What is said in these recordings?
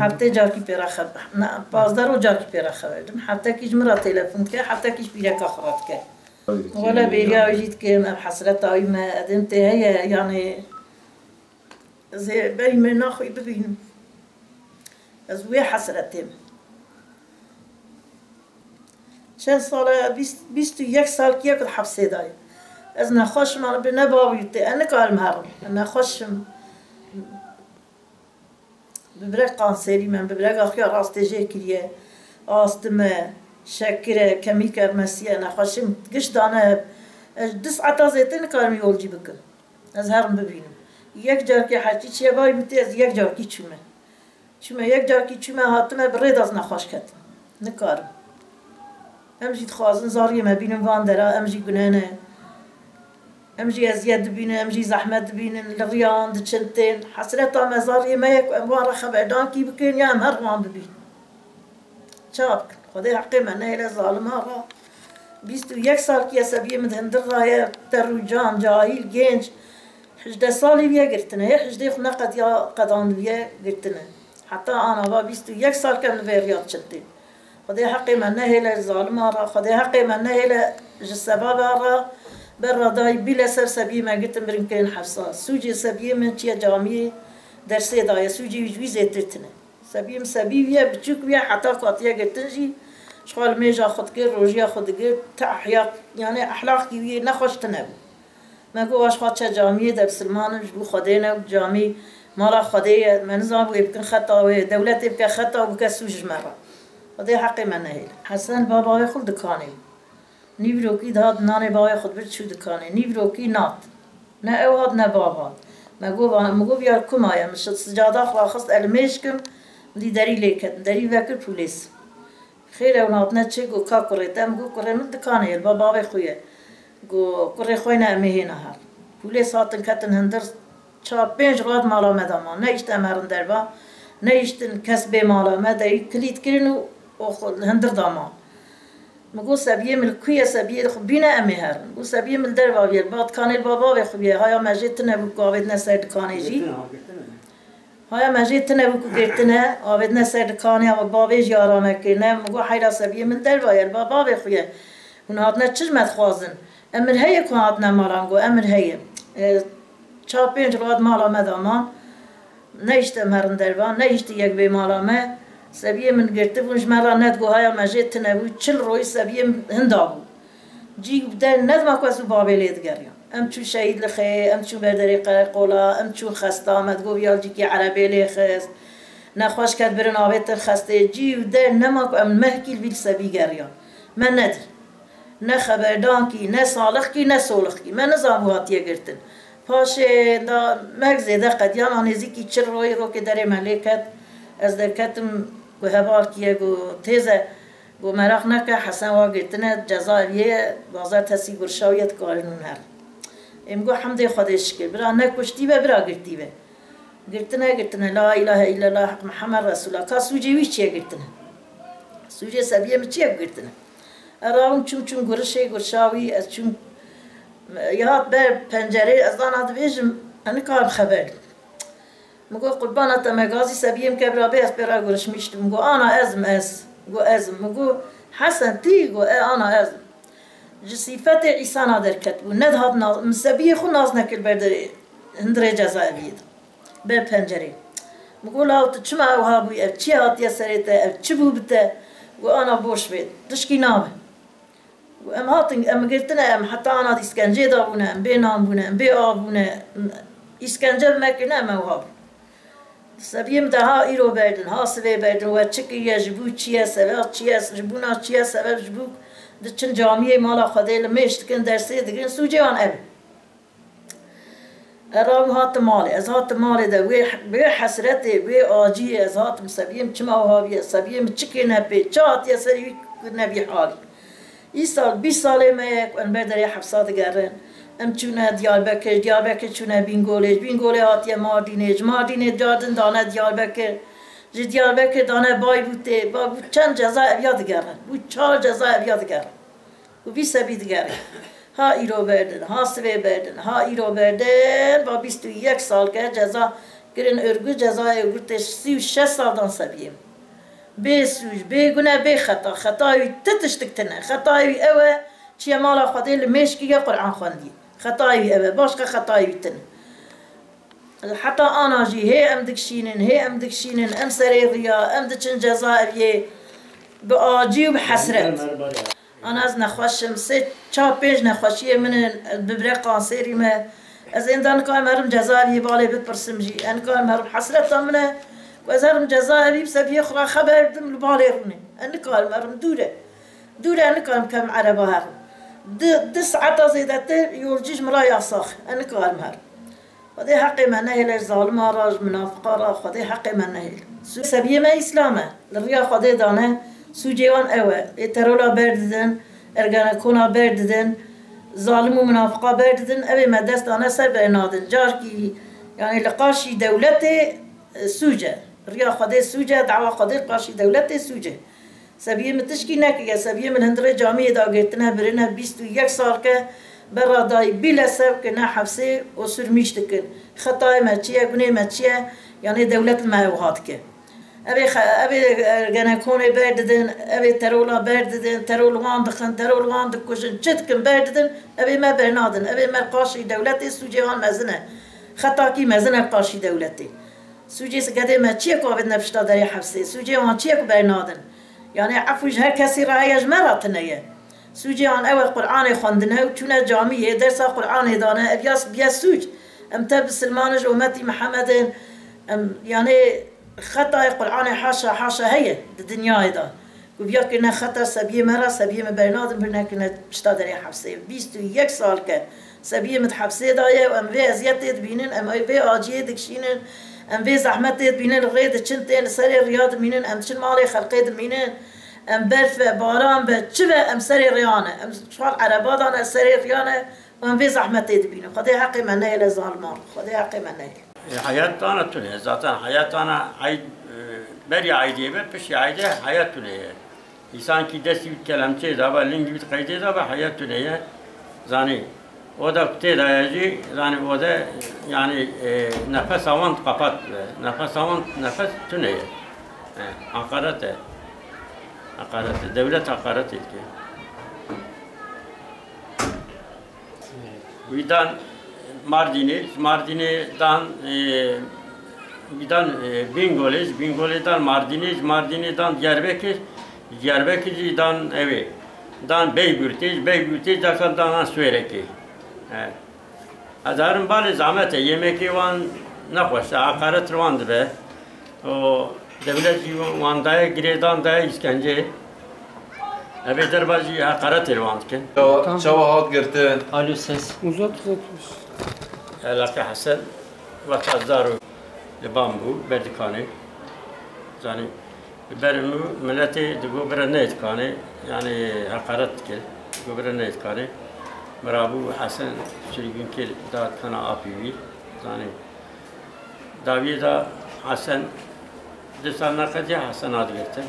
هفته جاکی پیرا خب نه 15 رو جاکی پیرا خبردم حتی کیش مرا تلفن که حتی کیش بیرا خبرت که ولا بیریا وجید که من حسرت آی ما ادمت هي يعني زي بری من ناخوی ببینم از وی حسرتیم چند ساله 21 سال که یک حبسه داری از نخوش من به نباویت انا کارم هرم نخوشم ببرق قانسری من ببرق آخیا راستجه کریه آستم شکر کمی کرمسیه نخوشم گش دانه دست عطا زیتن کارم یولجی بکن از هرم ببینم یک جار که حچی چیه بای بودی از یک جار کی چومه یک جار کی چومه هاتمه برید از نخوش کتم نکارم امجید خوازن زاری ما بینم وان درا امجی گنانه امجی ازیاد بینه امجی زحمت بینه لغیان دچنتین حسرت آم زاری ما یک اموار خبردان کی بکن یا هم هر وان ببین چاپ خدا حقی من نه ظالم ها را 21 سال کی سبیه مدهندر رای تروجان جاهل گنج 18 سالی بیا گرتنه 18 خونه قد یا قدان بیا گرتنه حتی آن با 21 سال کم نویریات چنتین خدا حقی من نه ظالم ها را خدا حقی من نه جسباب را بر دای بیل سر سبیه ما گرتم بریم که این حفصا سوجی سبیه من چیه جامی درسه دای سوجی وجوی زیترتنه سبیه سبیه بچوک بیا حتی قاطیه گرتنجی شغال میجا خود گر روزیا خود گر تحیاق یعنی اخلاق کی نخوش تنبو ما گو واش خاطر جامی در سلمان جو خداینا جامی مالا خدای من زام و يمكن خطا و دولت يبقى خطا و كسوج مره خدای حقی من نه حسن بابا خود دکانی نیورو کی داد نان بابا خود برد شو دکانی نیورو کی نات نه اوهاد نه بابا ما گو بیار کمایا مش سجاده خلاص المشکم دی دری لیکت دری وکر پلیس خیر اونات نه چه گو کا کردم گو کرم دکانی بابا خویه گو کره خوینه امهینه هر پلیس هاتن کتن هندر 4-5 راد مالا مداما نه اشت امرن دربا نه اشت کسب مالا مداری کلید کردن و هندر داما مگو سبیه مل کوی سبیه خو بینه امهر گو سبیه مل دربا بیار بعد کانل بابا و خویه های مجید نبود قابل نسرد کانیجی های مجید نبود گرتنه قابل نسرد کانی و بابیج یارانه کنه مگو حیرا سبیه مل دربا یار بابا و خویه اون نه چش متخوازن امر هی که هات نمارانگو امر هی 4-5 راد مالا مدامان نیشت مرن دربان نیشت یک بی مالا ما سبیه من گرته بونش مرا ندگو های مجید تنبو 40 روی سبیه هندابو جی بده ندما کسو بابی لید گریان ام چو شهید لخی ام چو بردری قولا ام چو خستا مدگو بیال جی که عربی لی خست نخواش کد برن آبیت خسته جی بده نما ام محکیل بیل سبی گریان من ندر نه خبردان کی نه صالح کی نه سولخ کی من نظام هاتیه گرتن پاشه دا مغزده قدیان آنیزی کی 40 روی رو که در ملکت از درکتم گو هبال کیه گو تیزه گو مراخ نکه حسن واگرتنه جزاییه بازار تسی گرشاویت کارنون هر ام گو حمد خودش که برا نکشتی و برا گرتنه لا اله الا الله حق محمد رسول الله کا سوجی وی چیه گرتنه سوجی سبیه می چیه گرتنه اراون چون گرشاوی از چون یاد بر پنجره از آن ادویجم انا کار خبر مگو قربانت مگازی سبیم که برای از برای گرش میشتم مگو آنا ازم مگو حسن تی گو آنا ازم جسیفت عیسی نادر کتبو ندهاد ناز مسبیه خو ناز نکل برداری هندره جزای بید بر پنجره مگو لاوت چما اوها بوی اف چی هات یا سریته اف چی بو بته گو آنا بوش بید دشکی نامه ام هاتن ام گرتنا ام حتى انا اسكنجه دابونه ام بينام بونه ام بي ابونه اسكنجه مكنه ام وهاب سبيم ده ايرو بردن حاسبه بردن و چك يجبو چيه سبب چيه جبونا چيه سبب جبو دچن جامعه مالا خدای مشت کن درسه دیگه سوجوان اب ارام هات مال از هات مال ده و حسرت و آجی از هات سبيم چما وهابي سبيم چكنه به چات يا سري نبي حالي این سال 20 ساله ما یک انبر در حبسات گرن ام چونه دیالبکر چونه بینگوله هاتیه ماردینه جادن دانه دیالبکر دانه بای بوده با چند جزا ابیاد گرن بود 4 جزا ابیاد گرن و 20 بید گرن ها ایرو بردن ها سوی بردن ها ایرو بردن با 21 سال که جزا Girin örgü cezaya örgü 36 saldan sebiyim. Bê sûj, bê gune, bê xeta. Xetayî ti tiştik tune. Xetayî ew e çiye mala Xwedê li mêşkiye Qur'an xwendî. Xetayî ew e, başka xetayî tune. Heta ana jî hê em dikişînin, hê em dikişînin, em serê riya, em diçin cezaeviyê bi acî û bi hesret. Ana ez nexweşim, çar pênc nexweşiyê min in bi birê kanserî me. Ez êndan nikarim herim cezaeviyê balê bipirsim jî. Ez nikarim herim hesreta min e ez herim cezaevî seviyê xwe xeber bidim li balê rûnê. Ez nikarim herim dûre. Dûre ez nikarim kem ereba herim. Di saeta zêdetir yolcî ji min re yasax. Ez nikarim herim. Xwedê heqê me nehêle ji zalima ra, ji münafıqa ra, Xwedê heqê me nehêle. Seviyê me îslam e. Li riya Xwedê dane sûcê wan ew e. Ê terola berdidin, ergenekona berdidin, zalim û münafıqa berdidin, evê me dest dane ser bernadin. Carkî yani li qarşî dewletê sûc e. Riya Xwedê sûc e, dava Xwedê qarşî dewletê sûc e. Seviyê min tişkî nekiriye, seviyê min hindirê camiyê da girtine birine 21 sal ke bera dayî bîle sev kine hevsê û sürmîş dikin. Xetayê me çi ye, gunê me çi ye, yani dewlet me ew hat ke. Evê ergenekonê berdidin, evê terola berdidin, terol wan dixin, terol wan dikujin, çi dikin berdidin, evê me bernadin. Evê me qarşî dewletê sûcê wan mezin e. Xetakî mezin e qarşî dewletê. Sûcê gedê me çi ye ku avêdine pişta derê hevsê? Sûcê wan çi ye ku bernadin? Yani efû ji her kesî re heye ji me re tune ye. Sûcê wan ew e Qur'anê xwendine û çûne camiyê dersa Qur'anê dane, ev ya sûc. Em te bi silmanê ji ummetî Mihemedên yani xetayê Qur'anê haşa haşa heye di dinyayê da. Ku viya kirine xeta seviyê me re, seviyê me bernadin bir nekirine pişta derê hevsê. 21 sal ke seviyê min hevsê daye û em vê eziyetê dibînin, em vê aciyê dikişînin, em vê zehmetê dibînin, li rê diçin tê li serê riya dimînin, em diçin malê xelkê dimînin, em berf ve baran ve çi ve em serê riyan e. Em şal ereba dane serê riyan e û em vê zehmetê dibînin. Xwedê heqê me nehêle zaliman. Xwedê heqê me nehêle. Hayat tane tune. Zaten hayat tane beri aydiye ve peşi aydiye hayat tune. İnsan ki desti bir kelamçe da var, lingi bir kaydı da var hayat tune. Zani o da tedayacı, zani o da yani nefes avan kapat, nefes avan nefes tune. Hakaret, hakaret, devlet hakaret etki. Bu yüzden Mardin'den Bingöl'den Mardin'den Diyarbakır'dan evi, dan Beybürt'den dan Sürekli. Azarın bari zahmete yemek van ne hoşsa hakaret vandı be. O devlet vandaya giredan da işkence. Evet derbacı hakaret vandı ki. Çava hat girtin. Alo ses. Uzat. Alaka Hasan ve Tazdaru Bambu Berdikani. Yani bermu milleti gobra ne etkani yani hakaret ki gobra ne etkani. Merabu Hasan sürgün ki da kana apivi. Yani daviye da Hasan desanlar kadar Hasan adı geçti.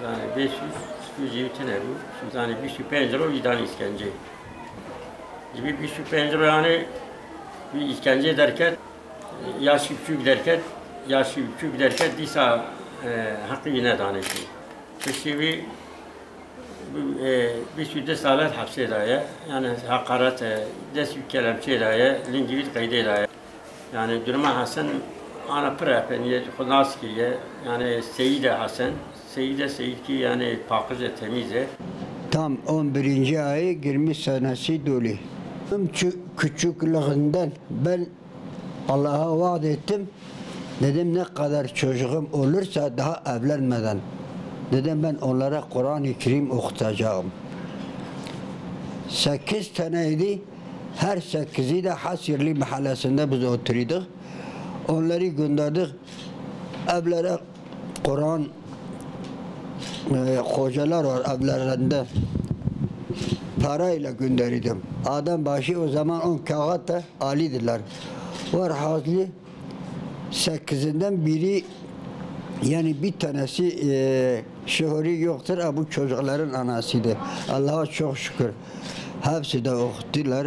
Yani 500 jivitine bu. Yani bir şu pencere o idani işkence. Gibi bir şu pencere yani bir işkence ederken, yaşı küçük derken disa hakkı yine danıştı. Peki bir sürü salat hapse daye, yani hakaret, destek kelamçe daye, lingivit kaydı daye. Yani durma Hasan ana prapeniye kunaskiye, yani Seyyide Hasan, Seyyid ki yani pakıze temize. Tam 11. ayı 20 senesi dolu. Küçüklüğünden ben Allah'a vaat ettim. Dedim ne kadar çocuğum olursa daha evlenmeden. Dedim ben onlara Kur'an-ı Kerim okutacağım. 8 taneydi. Her 8'i de Hasirli mahallesinde biz oturuyorduk. Onları gönderdik. Evlere Kur'an hocalar var evlerinde. Parayla gönderdim. Adam başı o zaman 10 kağıt da alidirler. Var hazlı 8'inden biri yani bir tanesi şuhuri yoktur. Bu çocukların anasıydı. Allah'a çok şükür. Hepsi de okuttular.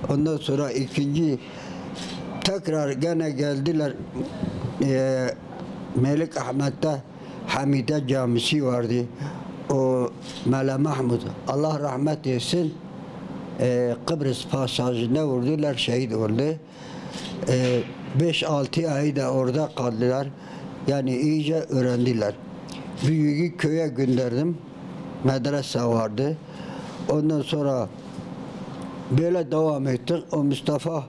Ondan sonra ikinci tekrar gene geldiler. Melik Ahmet'te Hamide Camisi vardı. O Mele Mahmud, Allah rahmet etsin, Kıbrıs pasajına vurdular, şehit oldu. 5-6 ay da orada kaldılar. Yani iyice öğrendiler. Büyüğü köye gönderdim. Medrese vardı. Ondan sonra böyle devam ettik. O Mustafa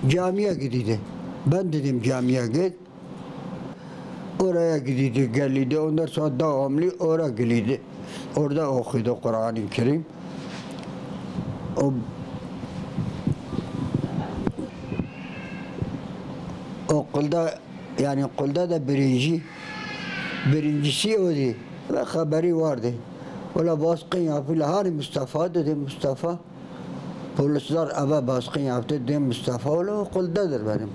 camiye gidiyordu. Ben dedim camiye git. Oraya gidiyordu, geliydi. Ondan sonra devamlı oraya gidiyordu. Orada okuyordu Kur'an-ı Kerim. Okulda, yani okulda da birincisi oydu. Ve haberi vardı. Öyle baskın yapıyorlar. Hani Mustafa dedi, Mustafa. Polisler eve baskın yaptı. Dedim Mustafa öyle okuldadır benim.